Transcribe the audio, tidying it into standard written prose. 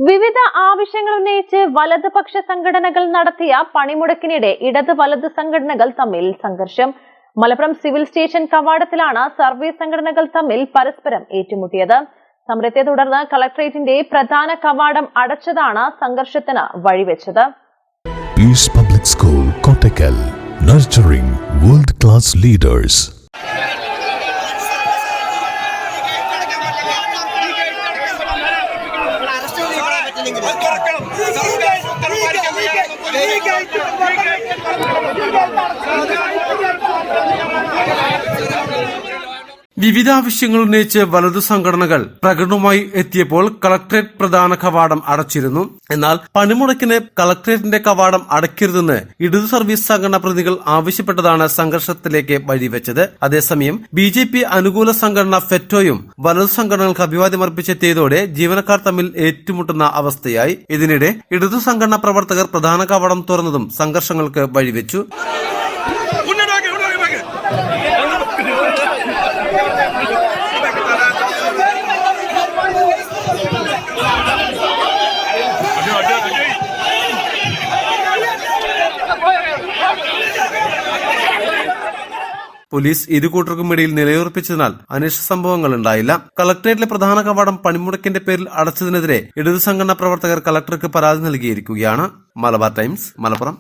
വിവിധ ആവശ്യങ്ങൾ ഉന്നയിച്ച് വലതുപക്ഷ സംഘടനകൾ നടത്തിയ പണിമുടക്കിനിടെ ഇടത് വലത് സംഘടനകൾ തമ്മിൽ സംഘർഷം. മലപ്പുറം സിവിൽ സ്റ്റേഷൻ കവാടത്തിലാണ് സർവീസ് സംഘടനകൾ തമ്മിൽ പരസ്പരം ഏറ്റുമുട്ടിയത്. സമരത്തെ തുടർന്ന് കളക്ടറേറ്റിന്റെ പ്രധാന കവാടം അടച്ചതാണ് സംഘർഷത്തിന് വഴിവെച്ചത്. Peace public school Kottakkal, nurturing world class leaders. വിവിധ ആവശ്യങ്ങൾ ഉന്നയിച്ച് വലതു സംഘടനകൾ പ്രകടനവുമായി എത്തിയപ്പോൾ കളക്ടറേറ്റ് പ്രധാന കവാടം അടച്ചിരുന്നു. എന്നാൽ പണിമുടക്കിന് കളക്ടറേറ്റിന്റെ കവാടം അടയ്ക്കരുതെന്ന് ഇടതു സർവീസ് സംഘടനാ പ്രതിനിധികൾ ആവശ്യപ്പെട്ടതാണ് സംഘർഷത്തിലേക്ക് വഴിവെച്ചത്. അതേസമയം BJP അനുകൂല സംഘടന ഫെറ്റോയും വലതു സംഘടനകൾക്ക് അഭിവാദ്യമർപ്പിച്ചെത്തിയതോടെ ജീവനക്കാർ തമ്മിൽ ഏറ്റുമുട്ടുന്ന അവസ്ഥയായി. ഇതിനിടെ ഇടതു സംഘടനാ പ്രവർത്തകർ പ്രധാന കവാടം തുറന്നതും സംഘർഷങ്ങൾക്ക് വഴിവെച്ചു. പോലീസ് ഇരുകൂട്ടർക്കുമിടയിൽ നിലയുറപ്പിച്ചതിനാൽ അനിഷ്ട സംഭവങ്ങൾ ഉണ്ടായില്ല. കളക്ടറേറ്റിലെ പ്രധാന കവാടം പണിമുടക്കിന്റെ പേരിൽ അടച്ചതിനെതിരെ ഇടതു സംഘടനാ പ്രവർത്തകർ കളക്ടർക്ക് പരാതി നൽകിയിരിക്കുകയാണ്. മലബാർ ടൈംസ്, മലപ്പുറം.